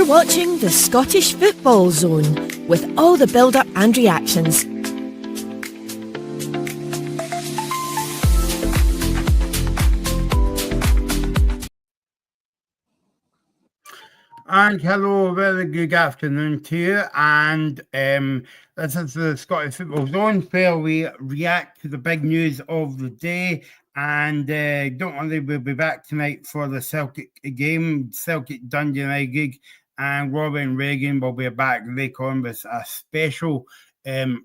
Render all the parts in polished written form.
watching the Scottish Football Zone with all the build-up and reactions. And hello, very good afternoon to you. And this is the Scottish Football Zone where we react to the big news of the day. And don't worry, we'll be back tonight for the Celtic game, Celtic Dundee United, and Robbie and Reagan will be back later on with a special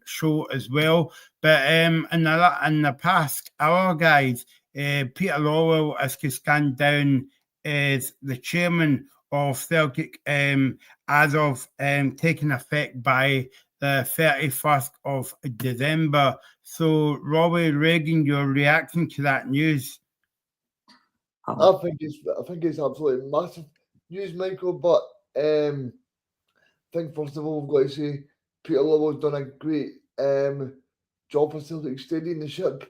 show as well. But in the past hour, guys, Peter Lawwell has stand down as the chairman of Celtic as of taking effect by the 31st of December. So, Robbie, Reagan, your reaction to that news? I think it's absolutely massive news, Michael. But I think first of all we've got to say Peter Lawwell's done a great job for Celtic, steadying the ship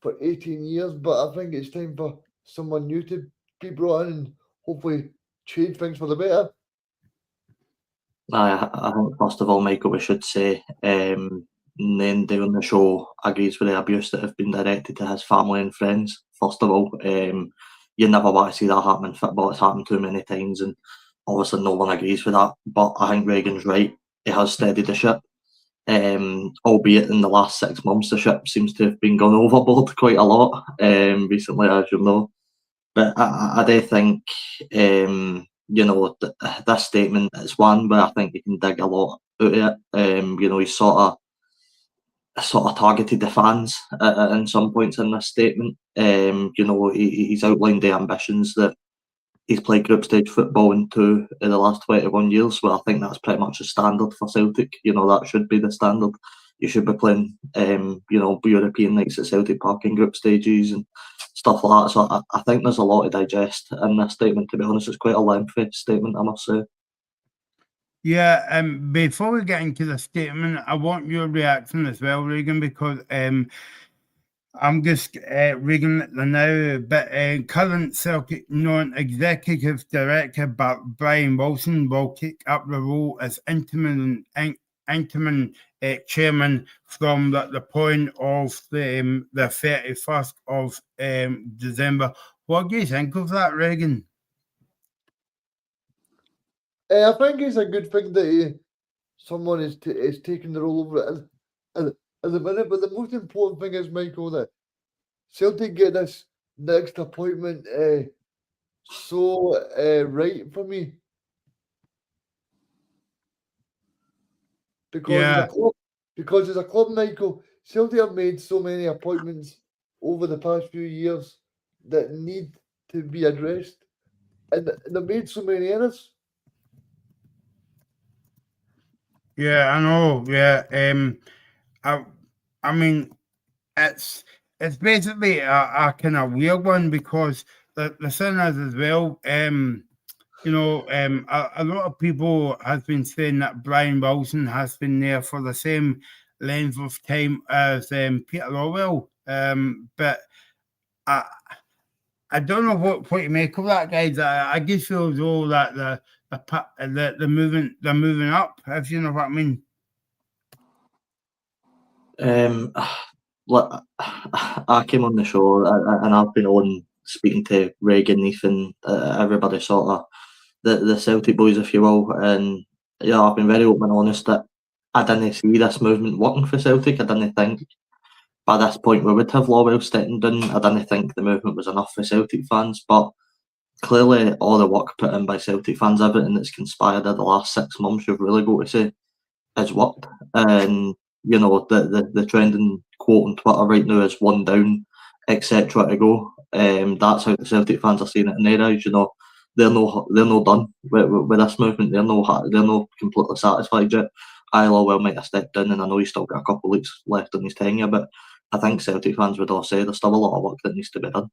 for 18 years. But I think it's time for someone new to be brought in and hopefully change things for the better. I think first of all, Michael, we should say Nende on the show agrees with the abuse that have been directed to his family and friends. First of all, you never want to see that happen in football. It's happened too many times, and obviously no one agrees with that. But I think Reagan's right. He has steadied the ship. Albeit in the last 6 months, the ship seems to have been gone overboard quite a lot recently, as you know. But I do think, this statement is one where I think you can dig a lot out of it. He's sort of targeted the fans in some points in this statement. He's outlined the ambitions that he's played group stage football in 2 of the last 21 years. Well, I think that's pretty much the standard for Celtic. That should be the standard. You should be playing, European nights at Celtic Park in group stages and stuff like that. So I think there's a lot to digest in this statement, to be honest. It's quite a lengthy statement, I must say. Yeah, before we get into the statement, I want your reaction as well, Reagan, because I'm just reading the now, but current Celtic non-executive director Brian Wilson will take up the role as interim chairman from the point of the 31st of December. What do you think of that, Reagan? I think it's a good thing that someone is taking the role over it at the minute. But the most important thing is, Michael, that Celtic get this next appointment right for me. Because as a club, Michael, Celtic have made so many appointments over the past few years that need to be addressed, and they've made so many errors. Yeah, I know. Yeah, I mean, it's basically a kind of weird one because the thing is as well. A lot of people have been saying that Brian Wilson has been there for the same length of time as Peter Lawwell. But I don't know what you make of that, guys. I just feel as though that they're moving up, if you know what I mean. Look, I came on the show and I've been on speaking to Reagan, Ethan, everybody sort of the Celtic boys, if you will, and yeah, I've been very open and honest that I didn't see this movement working for Celtic. I didn't think by this point we would have Lawwell stepping down. I didn't think the movement was enough for Celtic fans, but clearly all the work put in by Celtic fans, everything that's conspired in the last 6 months, you've really got to say has worked. And the trending quote on Twitter right now is 1 down, etc. to go. That's how the Celtic fans are seeing it in their eyes. They're no done with this movement. They're no completely satisfied yet. Lawwell might have stepped in, and I know he's still got a couple of weeks left on his tenure, but I think Celtic fans would all say there's still a lot of work that needs to be done.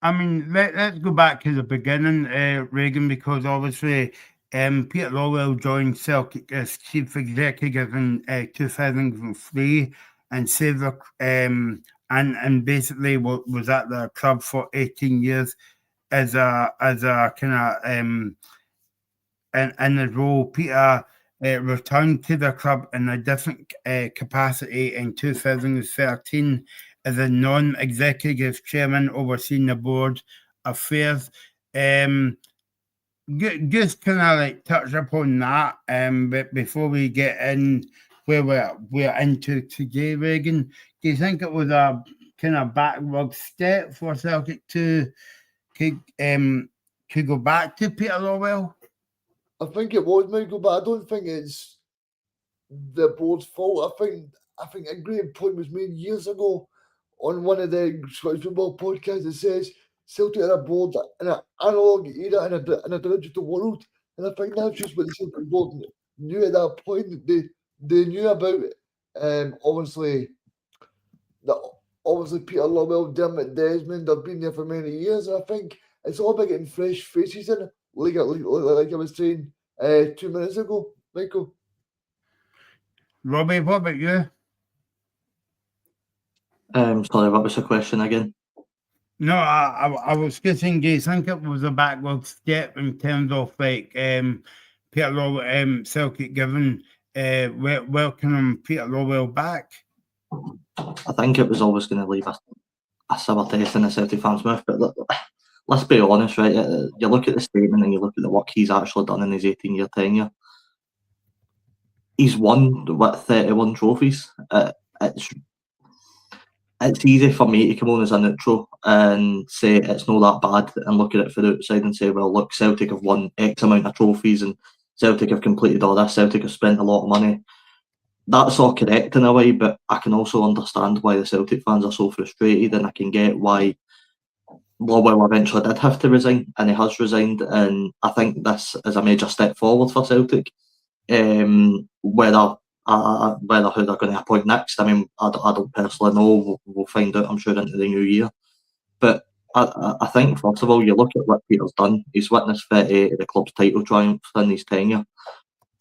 I mean, let's go back to the beginning, Reagan, because obviously Peter Lawwell joined Celtic as chief executive in 2003 and Celtic, and basically was at the club for 18 years as a kind of in his role. Peter returned to the club in a different capacity in 2013 as a non-executive chairman overseeing the board affairs. Just kind of like touch upon that, but before we get in where we're into today, Reagan, do you think it was a kind of backward step for Celtic to go back to Peter Lawwell? I think it was, Michael, but I don't think it's the board's fault. I think a great point was made years ago on one of the Scottish football podcasts that says Celtic are a board in an analog era in a digital world. And I think that's just what the Celtic board knew at that point. They knew about obviously Peter Lawwell, Dermot Desmond have been there for many years. And I think it's all about getting fresh faces in, like I was saying 2 minutes ago, Michael. Robbie, what about you? Sorry, what was the question again? No, I was just saying, do you think it was a backward step in terms of like Peter Lawwell, Celtic giving welcoming Peter Lawwell back? I think it was always going to leave a sour taste in the Celtic fans' mouth. But let's be honest, right? You look at the statement and you look at the work he's actually done in his 18-year tenure. He's won 31 trophies. It's easy for me to come on as a neutral and say it's not that bad and look at it from the outside and say, well, look, Celtic have won X amount of trophies and Celtic have completed all this, Celtic have spent a lot of money. That's all correct in a way, but I can also understand why the Celtic fans are so frustrated, and I can get why Lawwell eventually did have to resign, and he has resigned, and I think this is a major step forward for Celtic. Whether who they're going to appoint next, I mean, I don't personally know. We'll find out, I'm sure, into the new year. But I think, first of all, you look at what Peter's done. He's witnessed 38 of the club's title triumphs in his tenure.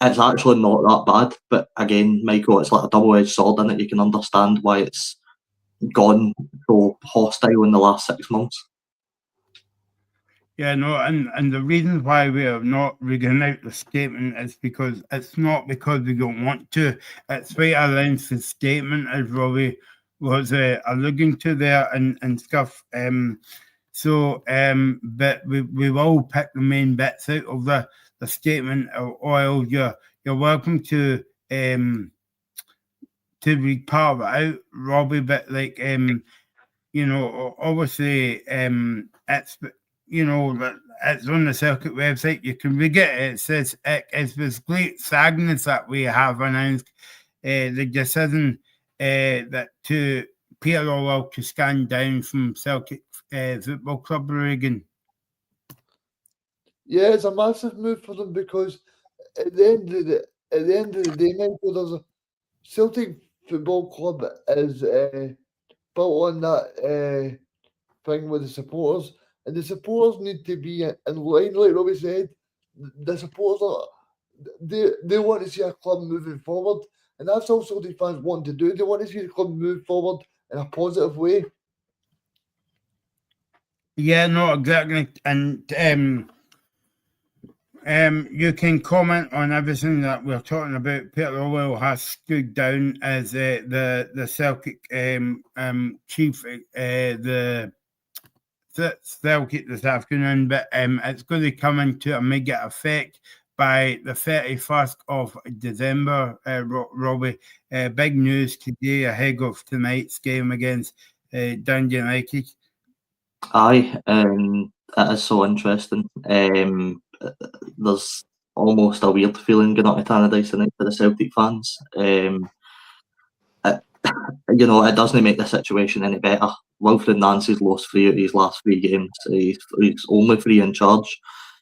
It's actually not that bad. But again, Michael, it's like a double-edged sword in it. You can understand why it's gone so hostile in the last 6 months. Yeah, no, and the reason why we are not reading out the statement is because it's not because we don't want to. It's quite a lengthy statement, as Robbie was alluding to there and stuff. But we will pick the main bits out of the statement. Or you're welcome to read part of it out, Robbie. But like obviously it's. It's on the Celtic website. You can read it. It says it's with great sadness that we have announced the decision that to Peter Lawwell to stand down from Celtic Football Club, Reagan. Yeah, it's a massive move for them because at the end of the day, Michael, there's a Celtic Football Club is built on that thing with the supporters. And the supporters need to be in line, like Robbie said. The supporters they want to see a club moving forward, and that's also the fans want to do. They want to see the club move forward in a positive way. Yeah, no, exactly. And you can comment on everything that we're talking about. Peter Lawwell has stood down as the Celtic chief, the Celtic this afternoon, but it's going to come into immediate effect by the 31st of December, Robbie. Big news today ahead of tonight's game against Dundee United. Aye, it is so interesting. There's almost a weird feeling going on to Tannadice tonight for the Celtic fans. It doesn't make the situation any better. Wilfred Nancy's lost 3 of his last 3 games. He's only 3 in charge.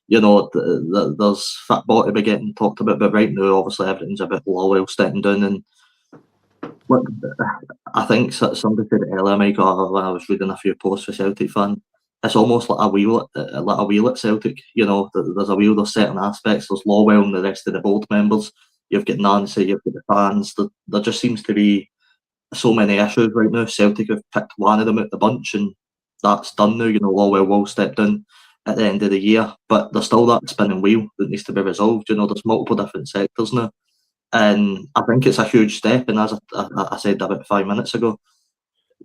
There's football to be getting talked about, but right now, obviously, everything's about Lawwell stepping down. And look, I think somebody said it earlier, Michael, when I was reading a few posts for Celtic fan. It's almost like a wheel at Celtic. There's a wheel. There's certain aspects. There's Lawwell and the rest of the board members. You've got Nancy. You've got the fans. There just seems to be so many issues right now. Celtic have picked one of them out the bunch, and that's done now. Lawwell will step down. at the end of the year, but there's still that spinning wheel that needs to be resolved. There's multiple different sectors now, and I think it's a huge step. And as I said about 5 minutes ago,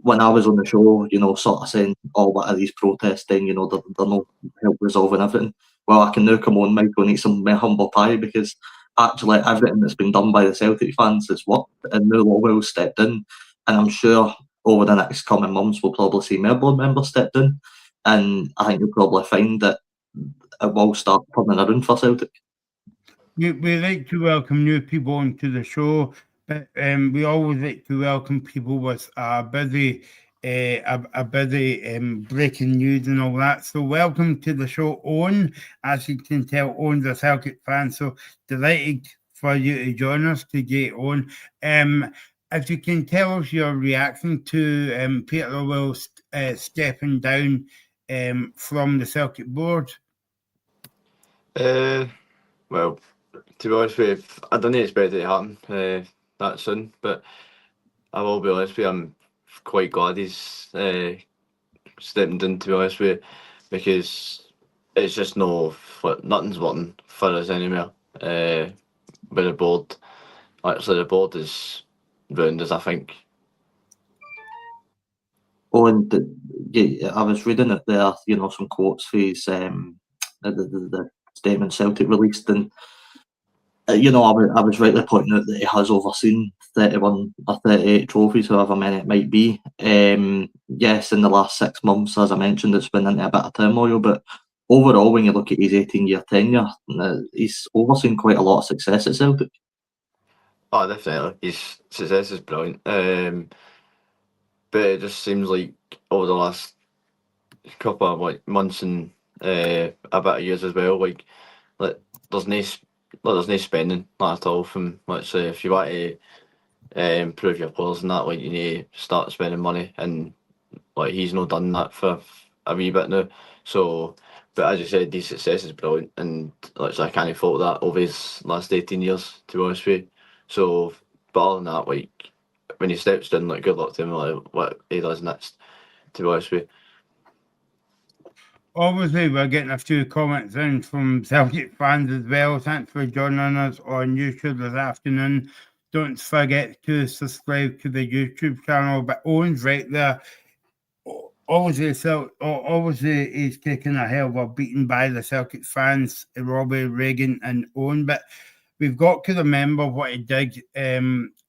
when I was on the show, sort of saying, "Oh, what are these protests doing? They're not help resolving everything." Well, I can now come on, Michael, and eat some humble pie, because actually everything that's been done by the Celtic fans has worked, and now Lawwell stepped in, and I'm sure over the next coming months we'll probably see more board members stepped in, and I think you'll probably find that it will start turning around for Celtic. We like to welcome new people onto the show, but we always like to welcome people with a busy breaking news and all that. So welcome to the show, Owen. As you can tell, Owen's a Celtic fan, so delighted for you to join us today, Owen. If you can tell us your reaction to Peter Lawwell stepping down from the Celtic board. Well, to be honest with you, I didn't expect it to happen that soon, but I will be honest with you, I'm quite glad he's stepped in, to be honest with you, because it's just nothing's working for us anymore with the board. Actually, the board is ruined us, I think. Oh, and I was reading it there, some quotes for his the statement Celtic released, and I was rightly pointing out that he has overseen 31 or 38 trophies, however many it might be. Yes, in the last 6 months, as I mentioned, it's been into a bit of turmoil, but overall, when you look at his 18-year tenure, he's overseen quite a lot of success at Celtic. Oh, definitely. His success is brilliant. But it just seems like over the last couple of months and a bit of years as well, there's no spending at all from, let's say, if you want to improve your players and that, you need to start spending money, and he's not done that for a wee bit now. So, but as you said, his success is brilliant, and I can't fault that over his last 18 years, to be honest with you. So, but other than that, when he steps in, good luck to him, what he does next, to be honest with you. Obviously, we're getting a few comments in from Celtic fans as well. Thanks for joining us on YouTube this afternoon. Don't forget to subscribe to the YouTube channel. But Owen's right there. Obviously, he's taking a hell of a beating by the Celtic fans, Robbie, Reagan, and Owen. But we've got to remember what he did.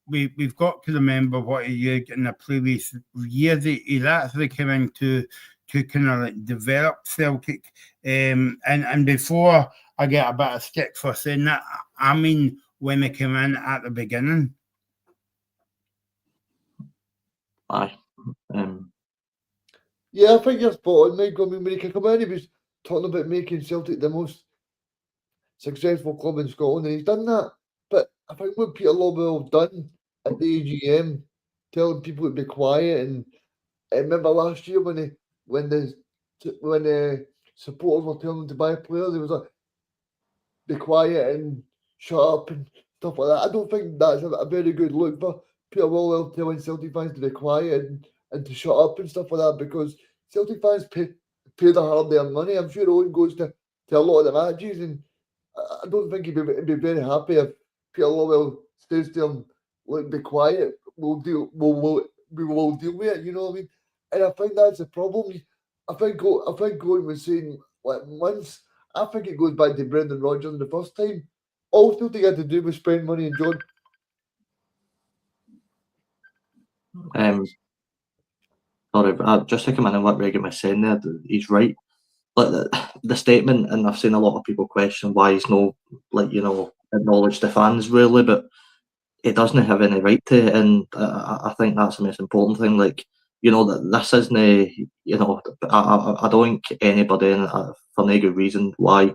We've got to remember what he did in the previous years. He's actually come in to kind of develop Celtic. And before I get a bit of stick for saying that, I mean when they came in at the beginning. Aye. Yeah, I think you're spot on, Mike. I mean, when he came in, he was talking about making Celtic the most successful club in Scotland, and he's done that. But I think what Peter Lawwell done at the AGM, telling people to be quiet, and I remember last year when the supporters were telling them to buy players, he was like, be quiet and shut up and stuff like that. I don't think that's a very good look for Peter Lawwell telling Celtic fans to be quiet and to shut up and stuff like that, because Celtic fans pay the hard-earned money. I'm sure Owen goes to a lot of the matches, and I don't think he'd be very happy if Peter Lawwell stays to him, look, be quiet, we will deal with it, you know what I mean? And I think that's the problem. I think Owen was saying, once, I think it goes back to Brendan Rodgers the first time. All Celtic had to do was spend money and John. Sorry, but just to come in and what Reagan was saying there, he's right. The statement, and I've seen a lot of people question why he's no, acknowledge the fans really, but he doesn't have any right to, and I think that's the most important thing. That this isn't, I don't think anybody, for no good reason, why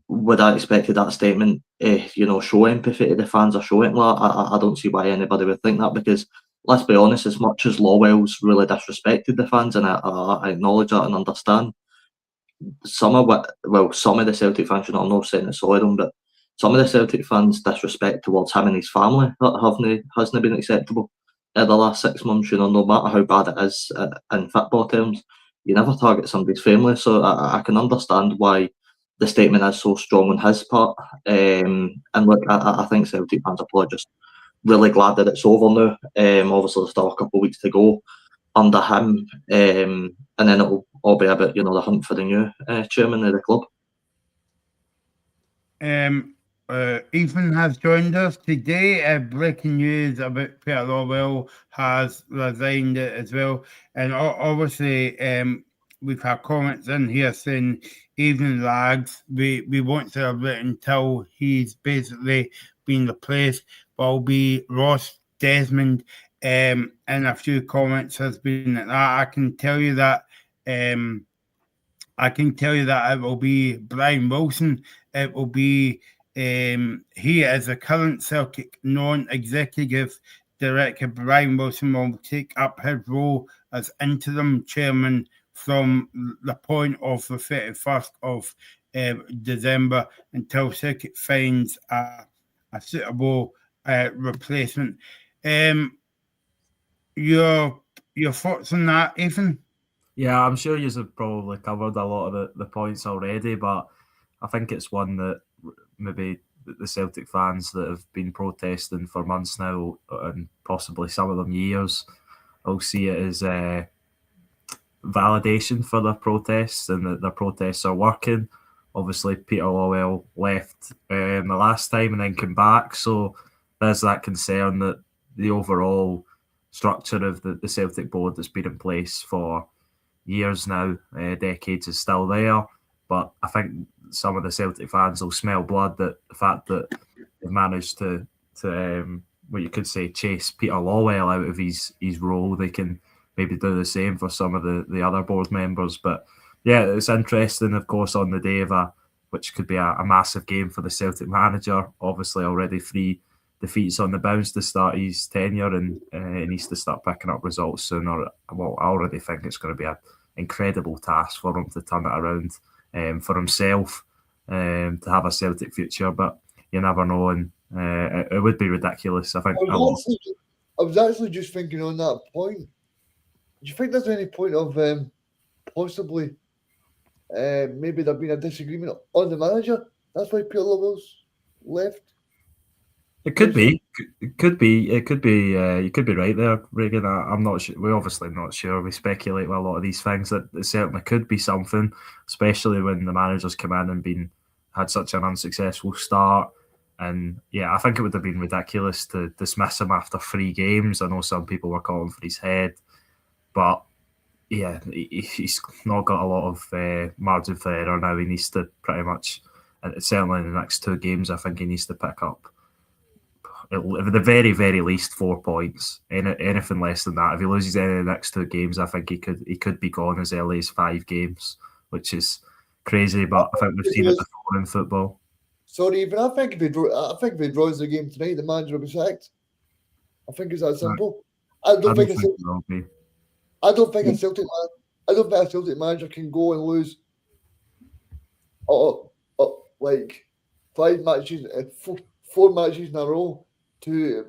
would I expect that statement, show empathy to the fans or show it. I don't see why anybody would think that, because let's be honest, as much as Lawwell's really disrespected the fans, and I acknowledge that and understand, some of the Celtic fans, I'm not saying it's all of them, but some of the Celtic fans' disrespect towards him and his family hasn't been acceptable in the last 6 months. No matter how bad it is in football terms, you never target somebody's family. So I can understand why the statement is so strong on his part. And look, I think Celtic fans are probably just really glad that it's over now. Obviously, there's still a couple of weeks to go under him, and then it'll all be about the hunt for the new chairman of the club. Ethan has joined us today. Breaking news about Peter Lawwell has resigned as well, and obviously we've had comments in here saying, "Evening lads, we won't celebrate until he's basically been replaced." But I'll be Ross Desmond, and a few comments has been like that. I can tell you that it will be Brian Wilson. It will be he is the current Celtic non-executive director. Brian Wilson will take up his role as interim chairman from the point of the 31st of December until Celtic finds a suitable replacement. Your thoughts on that, Ethan? Yeah, I'm sure you've probably covered a lot of the points already, but I think it's one that maybe the Celtic fans that have been protesting for months now, and possibly some of them years, will see it as validation for their protests and that their protests are working. Obviously, Peter Lawwell left the last time and then came back, so there's that concern that the overall structure of the Celtic board that's been in place for years now, decades, is still there. But I think some of the Celtic fans will smell blood that the fact that they've managed to what you could say, chase Peter Lawwell out of his role. They can maybe do the same for some of the other board members. But yeah, it's interesting, of course, on the day of which could be a massive game for the Celtic manager. Obviously, already 3 defeats on the bounce to start his tenure, and he needs to start picking up results sooner. Well, I already think it's going to be an incredible task for him to turn it around for himself, to have a Celtic future. But you never know, and it would be ridiculous. I think. I was actually just thinking on that point. Do you think there's any point of possibly maybe there being a disagreement on the manager? That's why Peter Lawwell's left. It could be. It could be. You could be right there, Regan. I'm not sure. We're obviously not sure. We speculate with a lot of these things that it certainly could be something, especially when the managers come in and had such an unsuccessful start. And yeah, I think it would have been ridiculous to dismiss him after 3 games. I know some people were calling for his head, but yeah, he's not got a lot of margin for error now. He needs to pretty much, and certainly in the next 2 games, I think he needs to pick up at the very, very least 4 points. Anything less than that, if he loses any of the next 2 games, I think he could be gone as early as 5 games, which is crazy. But I think we've seen it before in football. Sorry, even I think if he draws the game tonight, the manager will be sacked. I think it's that simple. I don't think a Celtic manager can go and lose like 5 matches, 4 matches in a row to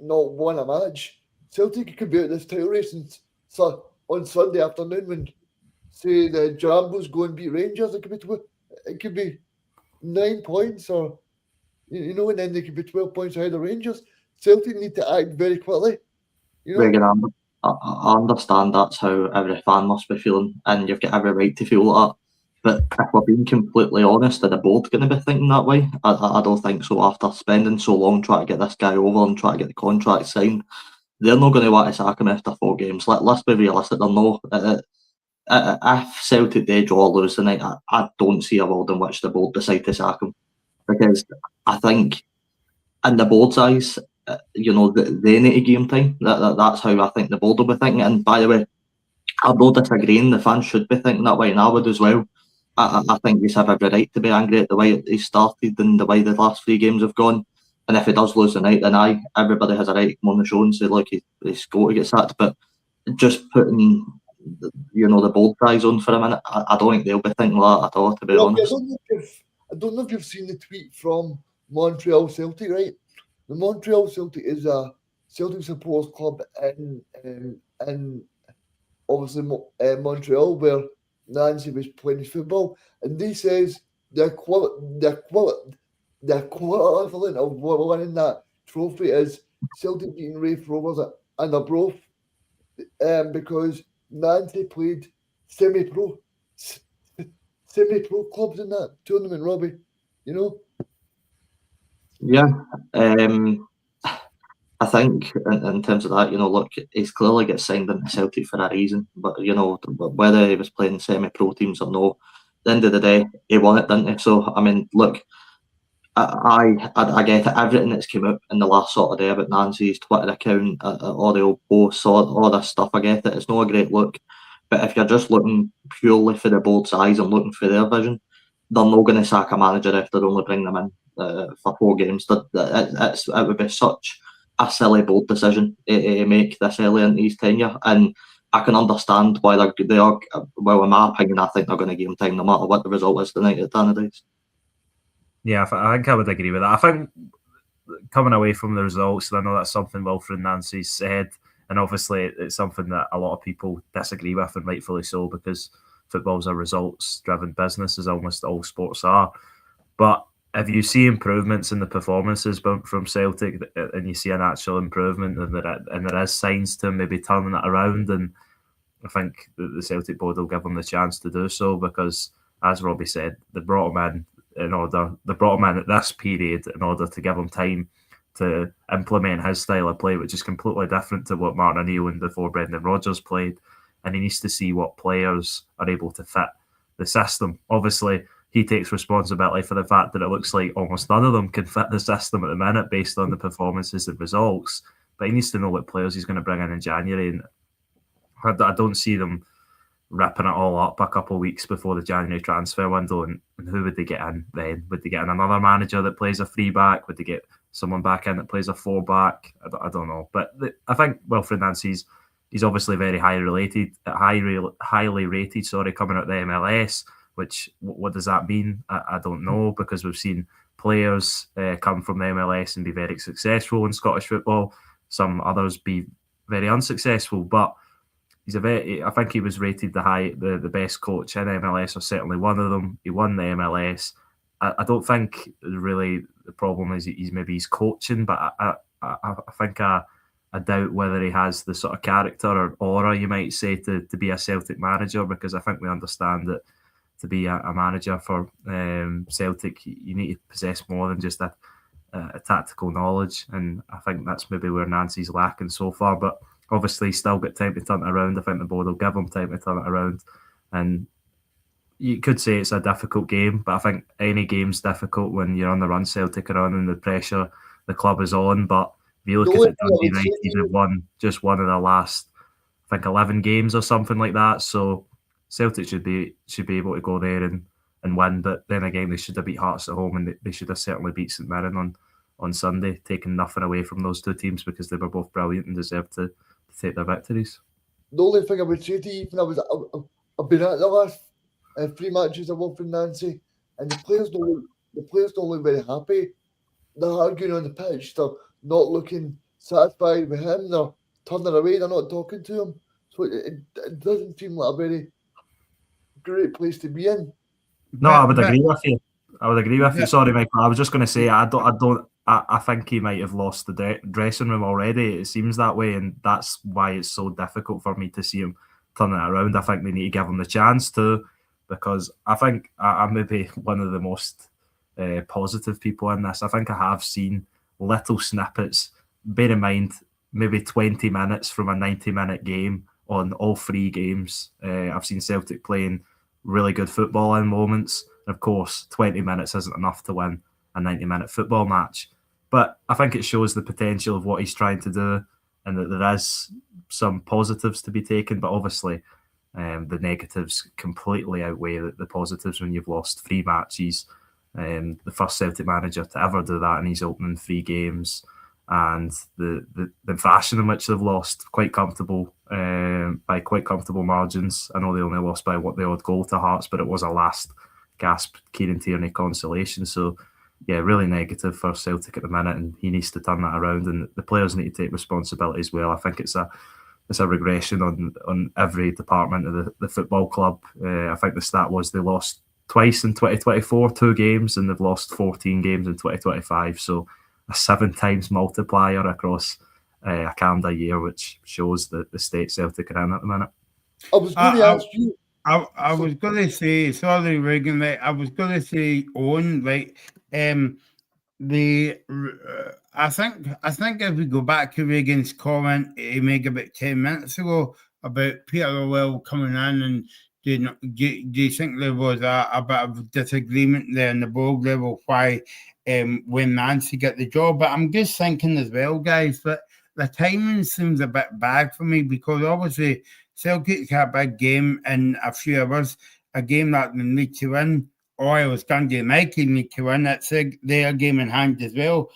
not win a match. Celtic could be out this title race on Sunday afternoon when, say, the Jambos go and beat Rangers. It could be 9 points, or and then they could be 12 points ahead of Rangers. Celtic need to act very quickly. Regan, I understand that's how every fan must be feeling, and you've got every right to feel like that. But if we're being completely honest, are the board going to be thinking that way? I don't think so. After spending so long trying to get this guy over and trying to get the contract signed, they're not going to want to sack him after 4 games. Let's be realistic. They're not. If Celtic they draw or lose tonight, I don't see a world in which the board decide to sack him, because I think in the board's eyes, they need to give him time. That's how I think the board will be thinking. And by the way, I'm not disagreeing. The fans should be thinking that way, and I would as well. I think we have every right to be angry at the way he started and the way the last 3 games have gone. And if he does lose tonight, then everybody has a right to come on the show and say, look, he's got to get sacked. But just putting the bold guys on for a minute, I don't think they'll be thinking that at all, to be honest. I don't know if you've seen the tweet from Montreal Celtic, right? The Montreal Celtic is a Celtic supporters club in obviously Montreal, where Nancy was playing football, and he says the equivalent of winning that trophy is Celtic beating Raith Rovers and Arbroath, because Nancy played semi-pro clubs in that tournament, Robbie. You know? Yeah. I think in terms of that, look, he's clearly got signed into Celtic for a reason. But, whether he was playing semi-pro teams or no, at the end of the day, he won it, didn't he? So, I mean, look, I get it. Everything that's come up in the last sort of day about Nancy's Twitter account, all the old posts, all this stuff, I get it. It's not a great look. But if you're just looking purely for the board's eyes and looking for their vision, they're not going to sack a manager if they only bring them in for 4 games. It would be such a silly bold decision to make this early into his tenure, and I can understand why they are. Well, in my opinion, I think they're going to give him time no matter what the result is tonight at Tannadice. Yeah, I think I would agree with that. I think coming away from the results, I know that's something Wilfred Nancy said, and obviously it's something that a lot of people disagree with, and rightfully so, because football's a results-driven business, as almost all sports are. But if you see improvements in the performances from Celtic, and you see an actual improvement, and there is signs to maybe turning it around, and I think the Celtic board will give them the chance to do so, because, as Robbie said, they brought him in at this period in order to give him time to implement his style of play, which is completely different to what Martin O'Neill and before Brendan Rodgers played, and he needs to see what players are able to fit the system. Obviously, he takes responsibility for the fact that it looks like almost none of them can fit the system at the minute based on the performances and results. But he needs to know what players he's going to bring in January. And I don't see them ripping it all up a couple of weeks before the January transfer window. And who would they get in then? Would they get in another manager that plays a 3-back? Would they get someone back in that plays a 4-back? I don't know. But I think Wilfred Nancy's he's obviously very highly rated, coming out the MLS. Which, what does that mean? I don't know, because we've seen players come from the MLS and be very successful in Scottish football. Some others be very unsuccessful, but I think he was rated the best coach in MLS, or certainly one of them. He won the MLS. I don't think really the problem is he's coaching, but I think I doubt whether he has the sort of character or aura, you might say, to be a Celtic manager, because I think we understand that to be a manager for Celtic, you need to possess more than just a tactical knowledge, and I think that's maybe where Nancy's lacking so far. But obviously, he's still got time to turn it around. I think the board will give him time to turn it around, and you could say it's a difficult game, but I think any game's difficult when you're on the run Celtic are on and the pressure the club is on. But if you look at it, Dundee United have won just one of the last, I think, 11 games or something like that. So Celtic should be able to go there and win, but then again, they should have beat Hearts at home, and they should have certainly beat St Mirren on Sunday, taking nothing away from those two teams, because they were both brilliant and deserved to take their victories. The only thing I would say to you, Ethan, I've been at the last 3 matches of Wilfred Nancy, and the players don't look very happy. They're arguing on the pitch. They're not looking satisfied with him. They're turning away. They're not talking to him. So it doesn't seem like a very great place to be in. No, I would agree with you. Sorry, Michael. I was just going to say I think he might have lost the dressing room already. It seems that way, and that's why it's so difficult for me to see him turning it around. I think they need to give him the chance to, because I think I'm maybe one of the most positive people in this. I think I have seen little snippets. Bear in mind, maybe 20 minutes from a 90-minute game on all 3 games. I've seen Celtic playing really good football in moments. Of course, 20 minutes isn't enough to win a 90-minute football match. But I think it shows the potential of what he's trying to do, and that there is some positives to be taken. But obviously, the negatives completely outweigh the positives when you've lost 3 matches. The first Celtic manager to ever do that in his opening 3 games. And the fashion in which they've lost quite comfortable by quite comfortable margins. I know they only lost by the odd goal to Hearts, but it was a last gasp Kieran Tierney consolation. So yeah, really negative for Celtic at the minute, and he needs to turn that around, and the players need to take responsibility as well. I think it's a it's a regression on every department of the football club. I think the stat was they lost twice in 2024, 2 games, and they've lost 14 games in 2025. So a 7 times multiplier across a calendar year, which shows the state Celtic are in at the minute. I was going to ask you. I was going to say, sorry, Reagan. Like, I was going to say, Owen. Like, I think if we go back to Reagan's comment he made about 10 minutes ago about Peter Lawwell coming in, and do you think there was a bit of disagreement there in the board level why when Nancy got the job? But I'm just thinking as well, guys, that the timing seems a bit bad for me, because obviously Celtic have a big game in a few hours, a game that they need to win. Oil's Dundee United need to win. It's their game in hand as well.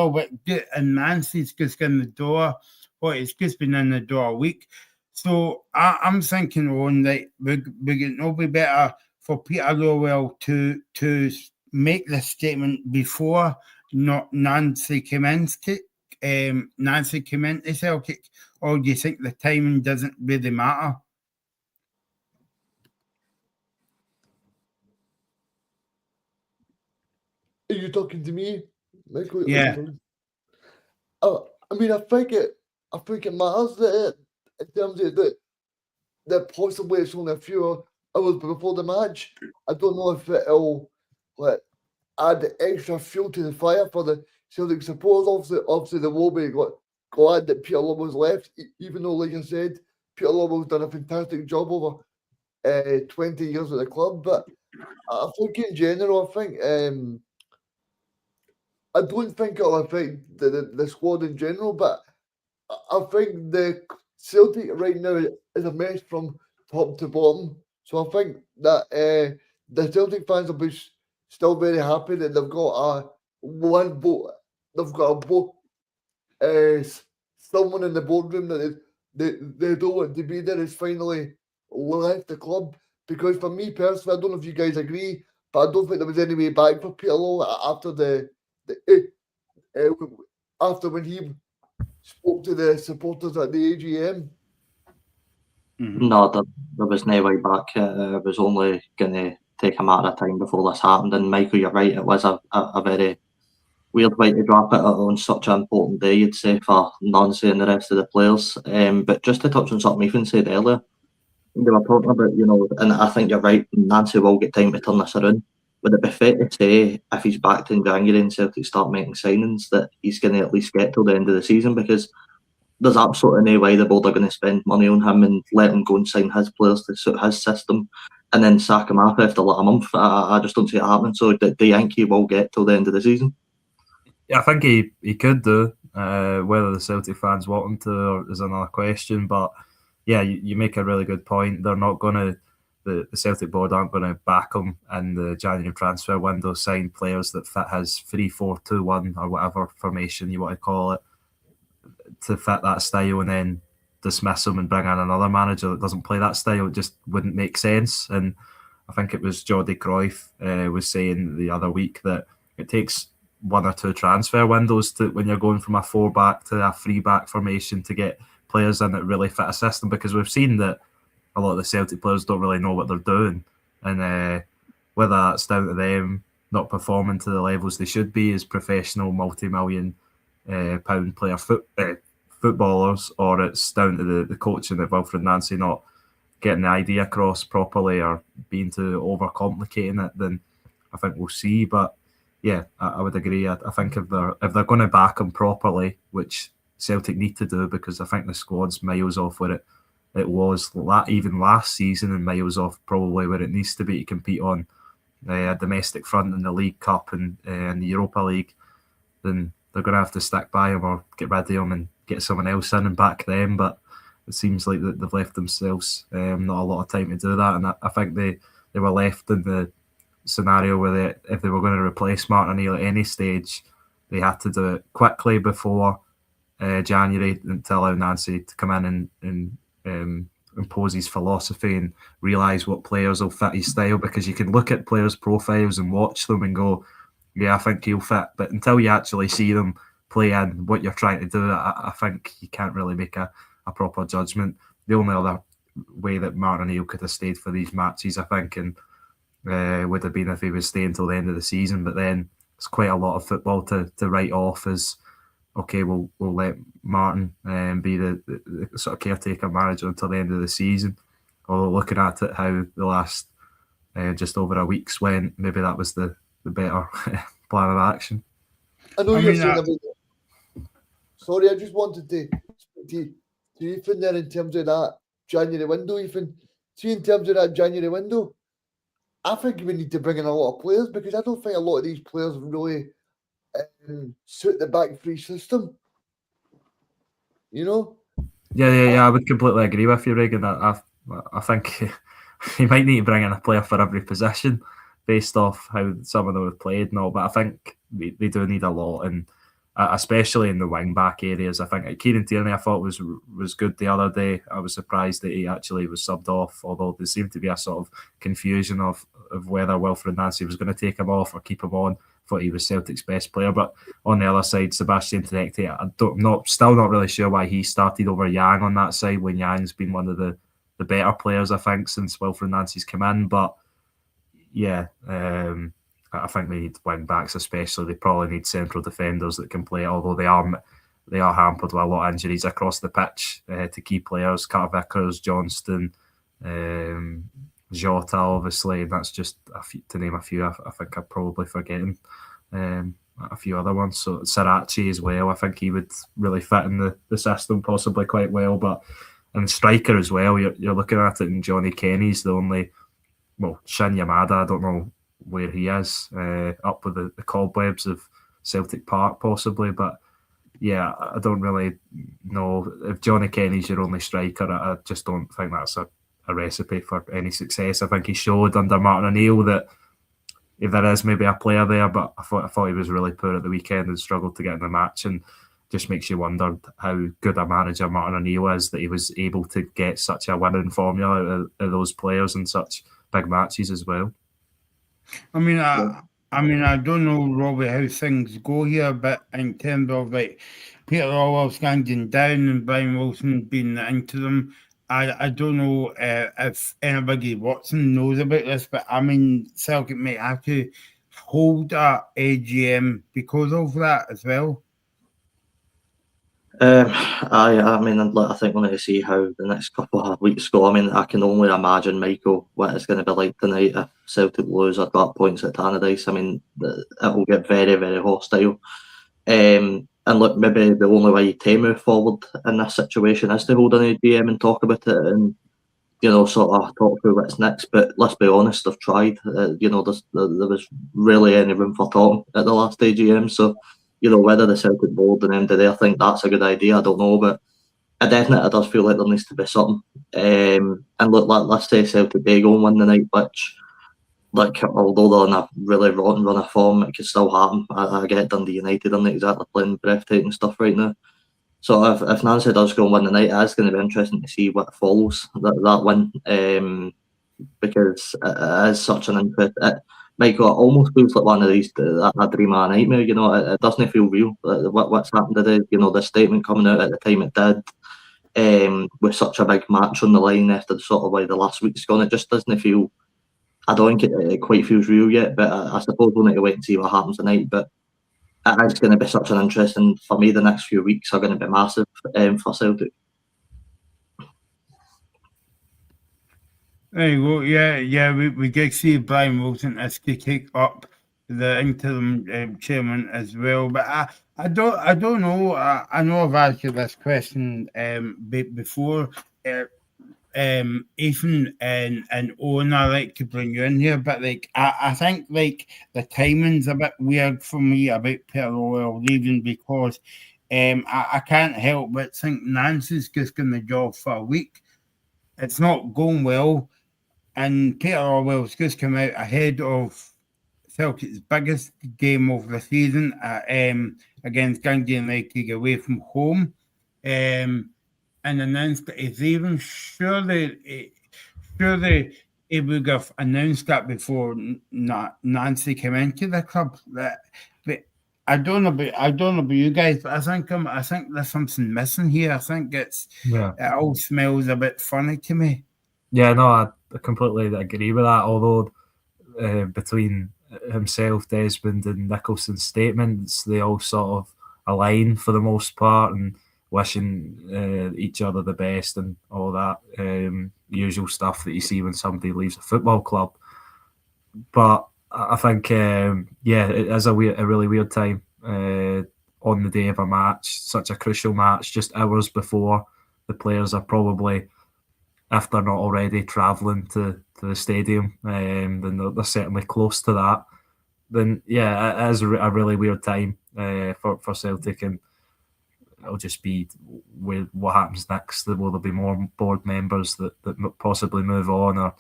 But and Nancy's just in the door. Well, it's just been in the door a week. So I'm thinking on that it'll be better for Peter Lawwell to make the statement before Nancy came into Celtic, or do you think the timing doesn't really matter? Are you talking to me, Michael? Yeah. I mean, I think it matters that in terms of that possibly it's only a few hours before the match. I don't know if it'll add extra fuel to the fire for the Celtic supporters. Obviously, they will be glad that Peter Lawwell's left, even though, like I said, Peter Lawwell's done a fantastic job over 20 years at the club. But I think in general, I don't think it'll affect the squad in general, but I think the Celtic right now is a mess from top to bottom. So I think that the Celtic fans will be still very happy that they've got someone in the boardroom that they don't want to be there has finally left the club. Because for me personally, I don't know if you guys agree, but I don't think there was any way back for Peter Lawwell after when he spoke to the supporters at the AGM. Mm-hmm. No, there was no way back. It was only going to take a matter of time before this happened. And Michael, you're right, it was a very weird way to drop it on such an important day, you'd say, for Nancy and the rest of the players. But just to touch on something Ethan said earlier, they were talking about, and I think you're right, Nancy will get time to turn this around. Would it be fair to say, if he's back in January and Celtic start making signings, that he's going to at least get till the end of the season? Because there's absolutely no way the board are going to spend money on him and let him go and sign his players to suit his system and then sack him off after like a month. I just don't see it happening. So the Yankee will get till the end of the season. Yeah, I think he could do. Whether the Celtic fans want him to is another question. But yeah, you make a really good point. They're not going to, the Celtic board aren't going to back him in the January transfer window, sign players that fit his 3-4-2-1 or whatever formation you want to call it, to fit that style, and then dismiss him and bring in another manager that doesn't play that style. It just wouldn't make sense. And I think it was Jordi Cruyff was saying the other week that it takes 1 or 2 transfer windows to, when you're going from a 4-back to a 3-back formation, to get players in that really fit a system, because we've seen that a lot of the Celtic players don't really know what they're doing, and whether that's down to them not performing to the levels they should be as professional multi-million pound player footballers, or it's down to the coaching of Wilfred Nancy not getting the idea across properly or being too overcomplicating it, then I think we'll see. But yeah, I would agree. I think if they're going to back him properly, which Celtic need to do, because I think the squad's miles off where it was even last season, and miles off probably where it needs to be to compete on a domestic front in the League Cup and in the Europa League, then they're going to have to stick by him or get rid of him and get someone else in and back them. But it seems like that they've left themselves not a lot of time to do that, and I think they were left in the scenario where if they were going to replace Martin O'Neill at any stage, they had to do it quickly before January, and to allow Nancy to come in and impose his philosophy and realise what players will fit his style, because you can look at players' profiles and watch them and go, yeah, I think he'll fit, but until you actually see them play in what you're trying to do, I think you can't really make a a proper judgment. The only other way that Martin O'Neill could have stayed for these matches, I think, and would have been if he was staying until the end of the season. But then it's quite a lot of football to write off as, okay, we'll let Martin be the sort of caretaker manager until the end of the season. Although looking at it, how the last just over a week's went, maybe that was the better plan of action. I know you're saying about it. Sorry, I just wanted to speak to Ethan there in terms of that January window, Ethan. See, in terms of that January window, I think we need to bring in a lot of players because I don't think a lot of these players really suit the back three system. You know? Yeah. I would completely agree with you, Regan. I think he might need to bring in a player for every position based off how some of them have played and all. But I think they do need a lot, and especially in the wing back areas. I think Kieran Tierney, I thought was good the other day. I was surprised that he actually was subbed off, although there seemed to be a sort of confusion of whether Wilfred Nancy was going to take him off or keep him on. Thought he was Celtic's best player, but on the other side, Sebastian Tenekte, still not really sure why he started over Yang on that side when Yang's been one of the better players, I think, since Wilfred Nancy's come in. But yeah, I think they need wing backs, especially. They probably need central defenders that can play, although they are hampered with a lot of injuries across the pitch to key players. Carter Vickers, Johnston, Jota, obviously, and that's just to name a few. I think I'm probably forgetting a few other ones. So Sarachi as well, I think he would really fit in the system possibly quite well. But and striker as well, you're looking at it, and Johnny Kenny's the only. Well, Shin Yamada, I don't know where he is, up with the cobwebs of Celtic Park possibly, but yeah, I don't really know. If Johnny Kenny's your only striker, I just don't think that's a recipe for any success. I think he showed under Martin O'Neill that if there is maybe a player there, but I thought he was really poor at the weekend and struggled to get in the match, and just makes you wonder how good a manager Martin O'Neill is, that he was able to get such a winning formula out of those players in such big matches as well. I mean, I don't know, Robbie, how things go here, but in terms of like Peter Lawwell standing down and Brian Wilson being the interim, I don't know if anybody watching knows about this, but I mean, Celtic might have to hold a AGM because of that as well. I mean, I think we're going to see how the next couple of weeks go. I mean, I can only imagine, Michael, what it's going to be like tonight if Celtic lose at that points at Tannadice. I mean, it will get very, very hostile. And look, maybe the only way to move forward in this situation is to hold an AGM and talk about it and, you know, sort of talk through what's next. But let's be honest, they've tried. You know, there was really any room for talking at the last AGM. So, you know, whether the Celtic board and them, do they think that's a good idea? I don't know, but it definitely does feel like there needs to be something. And look, let's say Celtic they go and win the night, which, like, although they're in a really rotten run of form, it could still happen. I get Dundee United aren't exactly playing breathtaking stuff right now. So if Nancy does go and win the night, it's going to be interesting to see what follows that win, because it is such an interest. Michael, it almost feels like one of these a dream or a nightmare. You know, it doesn't feel real. What's happened today? You know, the statement coming out at the time it did, with such a big match on the line after the sort of like the last week's gone, it just doesn't feel. I don't think it quite feels real yet, but I suppose we'll need to wait and see what happens tonight. But it is going to be such an interesting, for me, the next few weeks are going to be massive for Celtic. There you go. Yeah. We did see Brian Wilson as to take up the interim chairman as well, but I don't know. I know I've asked you this question before. Ethan and Owen, I like to bring you in here, but like I think like the timing's a bit weird for me about Peter Lawwell leaving, because I can't help but think Nancy's just in the job for a week. It's not going well, and Peter Lawwell's just come out ahead of Celtic's biggest game of the season against Dundee United away from home. And announced that he's even surely he would have announced that before Nancy came into the club. But I don't know about you guys, but I think there's something missing here. I think it all smells a bit funny to me. Yeah, no, I completely agree with that. Although between himself, Desmond, and Nicholson's statements, they all sort of align for the most part and wishing each other the best and all that usual stuff that you see when somebody leaves a football club. But I think, it is a really weird time on the day of a match, such a crucial match, just hours before the players are probably, if they're not already, travelling to the stadium, then they're certainly close to that. Then, yeah, it is a really weird time for Celtic, and it'll just be with what happens next. Will there be more board members that possibly move on, or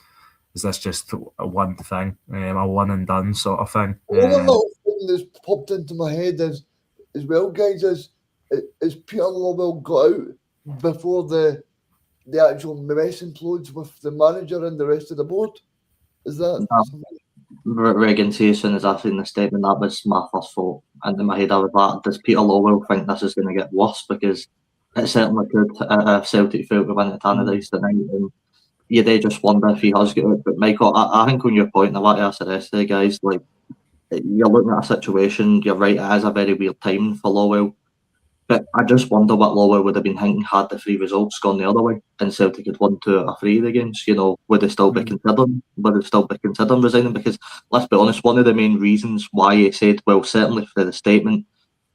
is this just a one thing, a one and done sort of thing? Another little thing that's popped into my head is, as well, guys, is Peter Lawwell got out before the actual mess implodes with the manager and the rest of the board? Is that Regan said as soon as I seen the statement, that was my first thought. And in my head I was like, does Peter Lawwell think this is going to get worse? Because it certainly could if Celtic fail to win at Tannadice tonight. And you do just wonder if he has got it. But Michael, I think on your point, I want to ask the rest of the guys, like, you're looking at a situation, you're right, it is a very weird time for Lawwell. But I just wonder what Lawwell would have been thinking had the 3 results gone the other way and Celtic had won 2 out of 3 of the games. You know, would they still be considering resigning? Because let's be honest, one of the main reasons why he said, well, certainly for the statement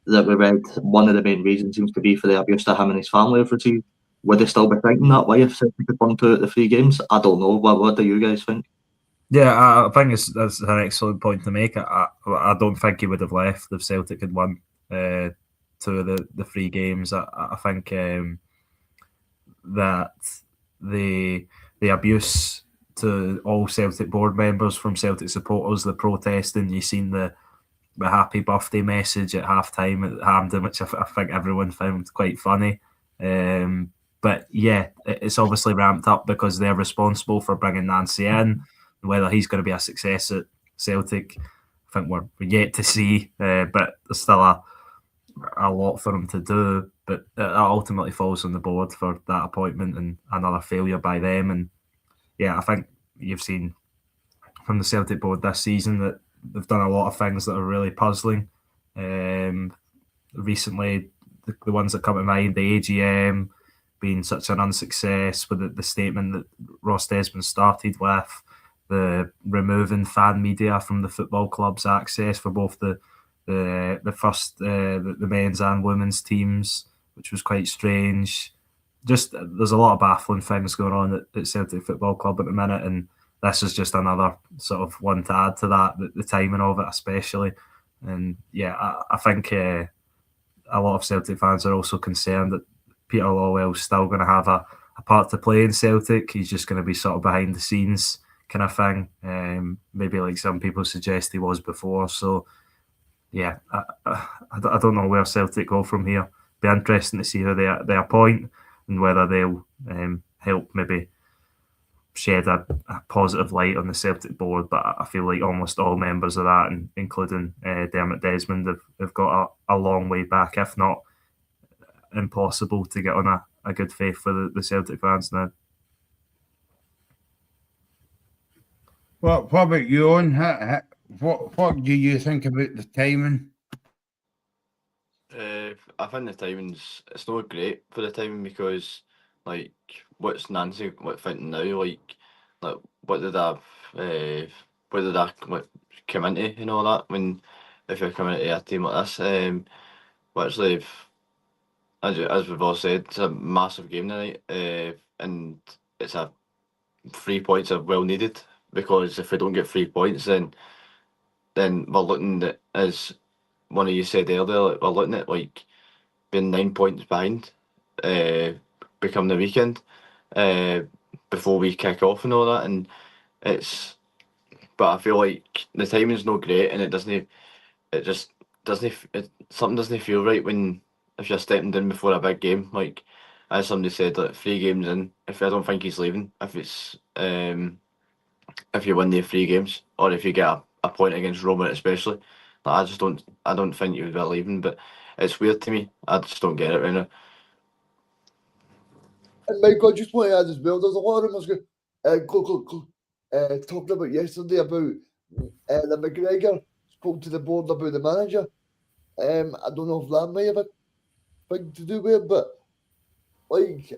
that we read, one of the main reasons seems to be for the abuse that him and his family have received. Would they still be thinking that way if Celtic had won 2 out of the 3 games? I don't know. What do you guys think? Yeah, I think that's an excellent point to make. I don't think he would have left if Celtic had won 2 of the 3 games. I think that the abuse to all Celtic board members from Celtic supporters, the protesting, you've seen the happy birthday message at half-time at Hampden, which I think everyone found quite funny. But yeah, it's obviously ramped up because they're responsible for bringing Nancy in. Whether he's going to be a success at Celtic, I think we're yet to see, but there's still a lot for him to do. But it ultimately falls on the board for that appointment and another failure by them. And yeah, I think you've seen from the Celtic board this season that they've done a lot of things that are really puzzling. Recently, the ones that come to mind, the AGM being such an unsuccess, with the statement that Ross Desmond started with, the removing fan media from the football club's access for both the men's and women's teams, which was quite strange. Just there's a lot of baffling things going on at Celtic Football Club at the minute, and this is just another sort of one to add to that. The timing of it, especially, and yeah, I think a lot of Celtic fans are also concerned that Peter Lawwell's still going to have a part to play in Celtic. He's just going to be sort of behind the scenes kind of thing, maybe like some people suggest he was before. So yeah, I don't know where Celtic go from here. Be interesting to see who they appoint and whether they'll help maybe shed a positive light on the Celtic board. But I feel like almost all members of that, including Dermot Desmond, have got a long way back, if not impossible, to get on a good faith for the Celtic fans now. What about you, Owen? What do you think about the timing? I think the timing's it's not great for the timing because, like, what's Nancy thinking now? Like what did I come into and all that when if you're coming into a team like this? Which as we've all said, it's a massive game tonight, and it's 3 points are well needed, because if we don't get 3 points, then we're looking at, as one of you said earlier, like, we're looking at like being 9 points behind, become the weekend, before we kick off and all that, and but I feel like the timing's not great, and something doesn't feel right if you're stepping down before a big game. Like, as somebody said, like 3 games in, I don't think he's leaving. If you win the 3 games, or if you get a point against Roma especially, Like, I don't think he would be leaving, but it's weird to me. I just don't get it right now. And Michael, I just want to add as well, there's a lot of rumours talking about yesterday about the McGregor spoke to the board about the manager. I don't know if that may have a thing to do with it, but like,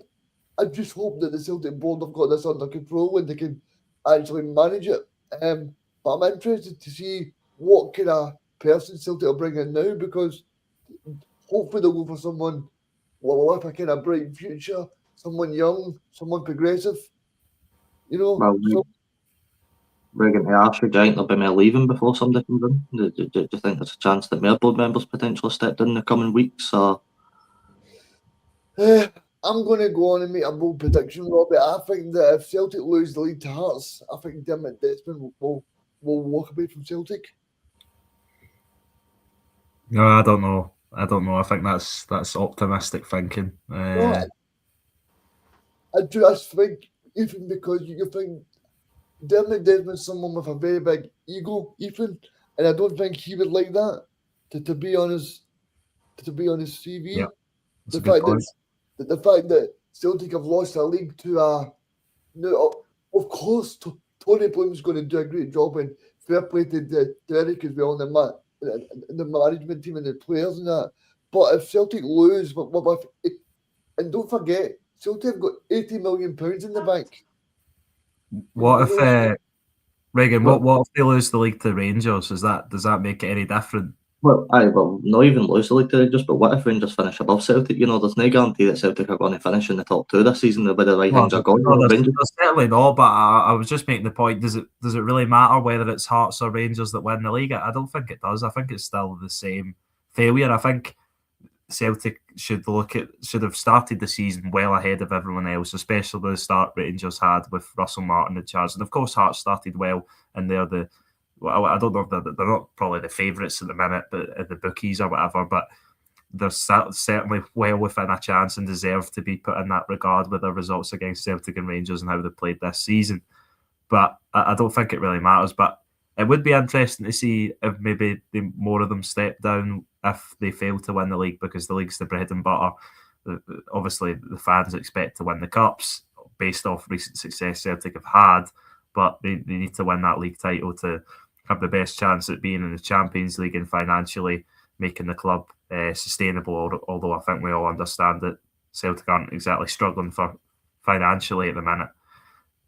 I just hope that the Celtic board have got this under control and they can actually manage it. But I'm interested to see what kind of person Celtic will bring in now, because hopefully they'll go for someone with a kind of bright future, someone young, someone progressive. You know, Well, we're going to ask you, do you think they'll be more leaving before somebody comes in? Do you think there's a chance that more board members potentially stepped in the coming weeks? Or I'm going to go on and make a bold prediction, Robbie. I think that if Celtic lose the league to Hearts, I think Dermot Desmond will walk away from Celtic. No, I don't know. I think that's optimistic thinking. No, I just think, even because you think Dermot Desmond's someone with a very big ego, Ethan, and I don't think he would like that to be on his CV. Yeah, that's the a good fact point. the fact that Celtic have lost a league to no, of course Tony Bloom's going to do a great job, and fair play to Derek as well, and the management team and the players and that. But if Celtic lose, and don't forget, Celtic have got £80 million in the bank. What if Reagan? What if they lose the league to Rangers? Does that make it any different? well, not even lose the league to Rangers, but what if Rangers finish above Celtic? You know, there's no guarantee that Celtic are going to finish in the top two this season. The way the right things are going. No, there's certainly not. But I was just making the point. Does it really matter whether it's Hearts or Rangers that win the league? I don't think it does. I think it's still the same failure. I think Celtic should have started the season well ahead of everyone else, especially the start Rangers had with Russell Martin in charge. And of course, Hearts started well, and I don't know if they're not probably the favourites at the minute, but at the bookies or whatever. But they're certainly well within a chance and deserve to be put in that regard with their results against Celtic and Rangers and how they played this season. But I don't think it really matters. But it would be interesting to see if maybe more of them step down if they fail to win the league, because the league's the bread and butter. Obviously, the fans expect to win the cups based off recent success Celtic have had, but they need to win that league title to have the best chance at being in the Champions League and financially making the club sustainable. Although I think we all understand that Celtic aren't exactly struggling for financially at the minute.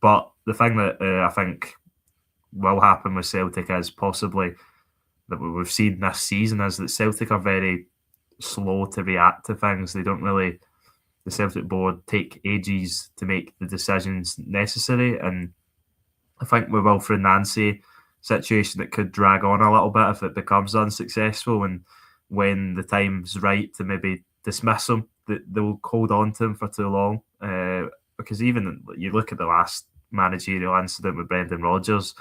But the thing that I think will happen with Celtic is possibly that we've seen this season is that Celtic are very slow to react to things. They don't really, the Celtic board take ages to make the decisions necessary. And I think with Wilfred Nancy situation, it could drag on a little bit if it becomes unsuccessful. And when the time's right to maybe dismiss him, they'll hold on to him for too long. Because even you look at the last managerial incident with Brendan Rodgers,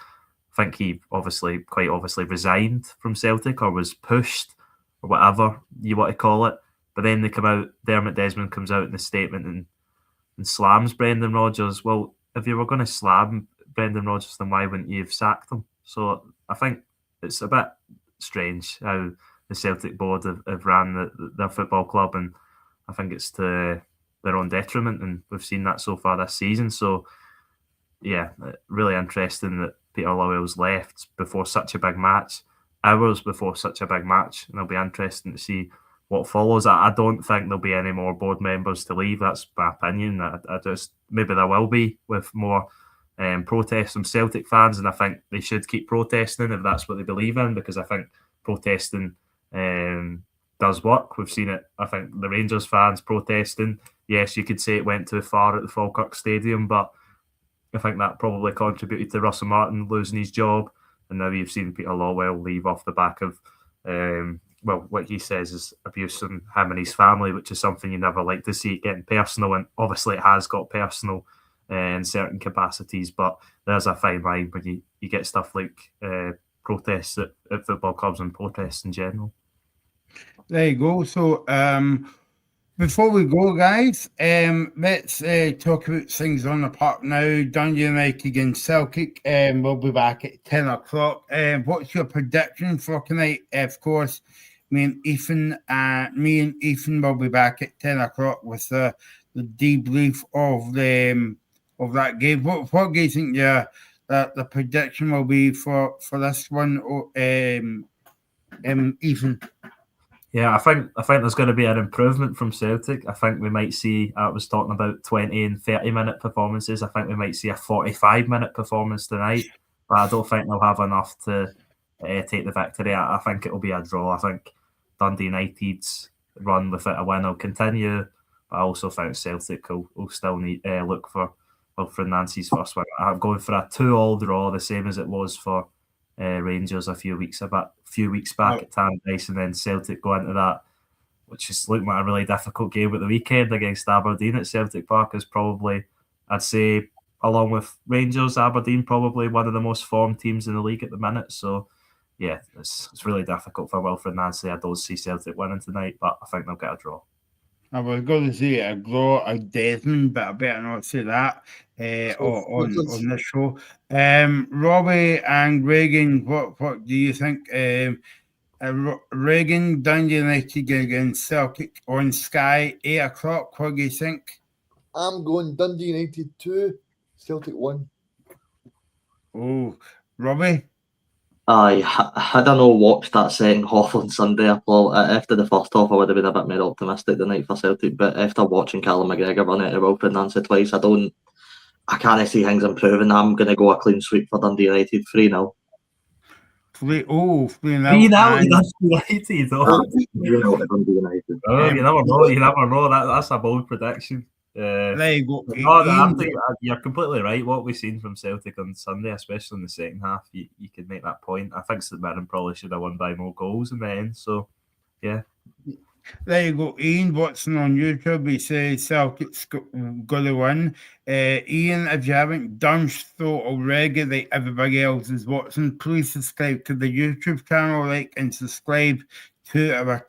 I think he quite obviously resigned from Celtic or was pushed or whatever you want to call it. But then Dermot Desmond comes out in a statement and slams Brendan Rodgers. Well, if you were going to slam Brendan Rodgers, then why wouldn't you have sacked him? So I think it's a bit strange how the Celtic board have ran their football club, and I think it's to their own detriment, and we've seen that so far this season. So yeah, really interesting that Peter Lawwell's left before such a big match, hours before such a big match, and it'll be interesting to see what follows. I don't think there'll be any more board members to leave. That's my opinion. I just maybe there will be with more protests from Celtic fans, and I think they should keep protesting if that's what they believe in, because I think protesting does work. We've seen it. I think the Rangers fans protesting, yes, you could say it went too far at the Falkirk Stadium, but I think that probably contributed to Russell Martin losing his job. And now you've seen Peter Lawwell leave off the back of, what he says is abuse from him and his family, which is something you never like to see, getting personal. And obviously it has got personal in certain capacities, but there's a fine line when you get stuff like protests at football clubs and protests in general. There you go. So Before we go, guys, let's talk about things on the park now. Dundee United against Celtic. We'll be back at 10 o'clock. What's your prediction for tonight? Of course, me and Ethan will be back at 10 o'clock with the debrief of that game. What do you think the prediction will be for this one, Ethan? Yeah, I think there's going to be an improvement from Celtic. I think we might see, I was talking about 20 and 30-minute performances. I think we might see a 45-minute performance tonight, but I don't think they'll have enough to take the victory. I think it'll be a draw. I think Dundee United's run without a win will continue, but I also think Celtic will still need look for Wilfred Nancy's first win. I'm going for a 2-2 draw, the same as it was for Rangers a few weeks back at Tannadice, and then Celtic go into that, which is looking like a really difficult game at the weekend against Aberdeen at Celtic Park. Is probably, I'd say, along with Rangers, Aberdeen probably one of the most formed teams in the league at the minute. So yeah, it's really difficult for Wilfred Nancy. I don't see Celtic winning tonight, but I think they'll get a draw. I was going to say a draw of Desmond, but I better not say that on this show. Robbie and Reagan, what do you think? Reagan, Dundee United against Celtic on Sky, 8 o'clock. What do you think? I'm going Dundee United 2, Celtic 1. Oh, Robbie? Had I not watched that second half on Sunday, after the first half I would have been a bit more optimistic tonight for Celtic, but after watching Callum McGregor run out of Wilfred Nancy twice, I can't see things improving. I'm going to go a clean sweep for Dundee United, 3-0. 3-0. United. Oh, you never know. That's a bold prediction. There you go. You're completely right. What we've seen from Celtic on Sunday, especially in the second half, you could make that point. I think St Mirren probably should have won by more goals in the end. So, yeah. There you go. Ian Watson on YouTube, he says Celtic's got to win. Ian, if you haven't done so already, like everybody else is watching, please subscribe to the YouTube channel, like and subscribe to our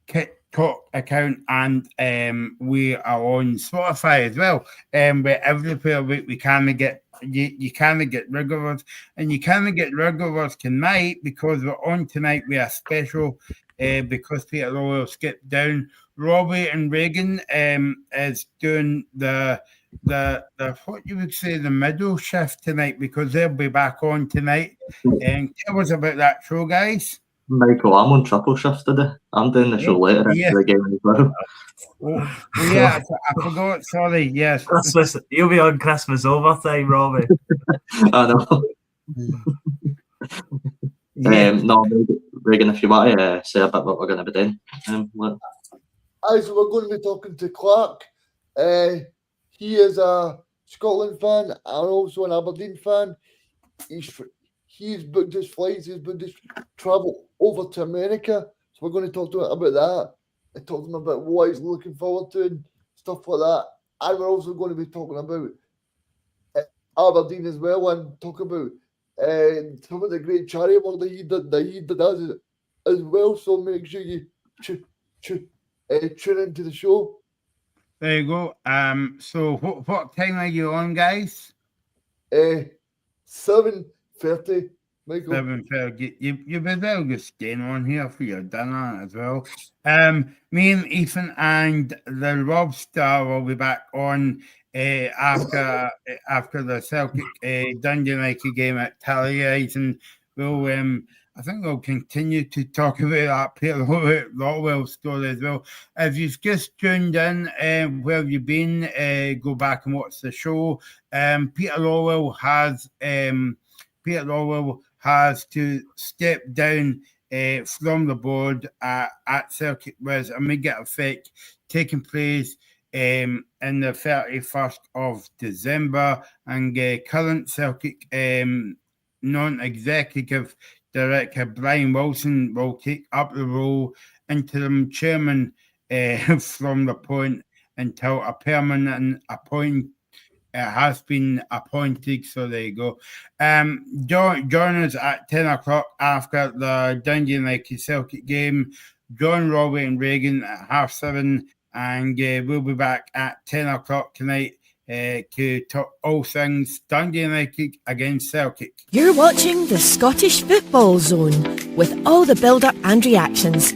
TikTok account, and we are on Spotify as well. But everywhere we kind of get you kind of get regulars, and you kind of get regulars tonight because we're on tonight with a special. Because Peter Lawwell skipped down, Robbie and Reagan is doing the what you would say the middle shift tonight because they'll be back on tonight. And tell us about that show, guys. Michael, I'm on triple shift today. I'm doing the show later into the game as well. Oh yeah, I forgot. Sorry. Yes, Christmas. You'll be on Christmas overtime, Robbie. I know. No, Reagan, if you want to say about what we're going to be doing. So we're going to be talking to Clark. He is a Scotland fan and also an Aberdeen fan. He's booked his flights, he's booked his travel over to America. So we're going to talk to him about that and talk to him about what he's looking forward to and stuff like that. And we're also going to be talking about Aberdeen as well and talk about some of the great charity work that he does as well. So make sure you tune into the show. There you go. So what time are you on, guys? 7:30. Michael. 7:30. You better just staying on here for your dinner as well. Me and Ethan and the Rob Star will be back on after the Celtic Dundee United game at Tannadice, and we'll I think we'll continue to talk about that Peter Lawwell story as well. If you've just tuned in, where have you been? Go back and watch the show. Peter Lawwell has to step down from the board at Celtic with immediate effect, taking place in the 31st of December, and current Celtic non-executive director Brian Wilson will take up the role interim chairman from the point until a permanent appointment has been appointed. So there you go. Join us at 10 o'clock after the Dundee United Celtic game. John, Lawwell and Reagan at 7:30, and we'll be back at 10 o'clock tonight to talk all things Dundee United against Celtic. You're watching the Scottish Football Zone with all the build-up and reactions.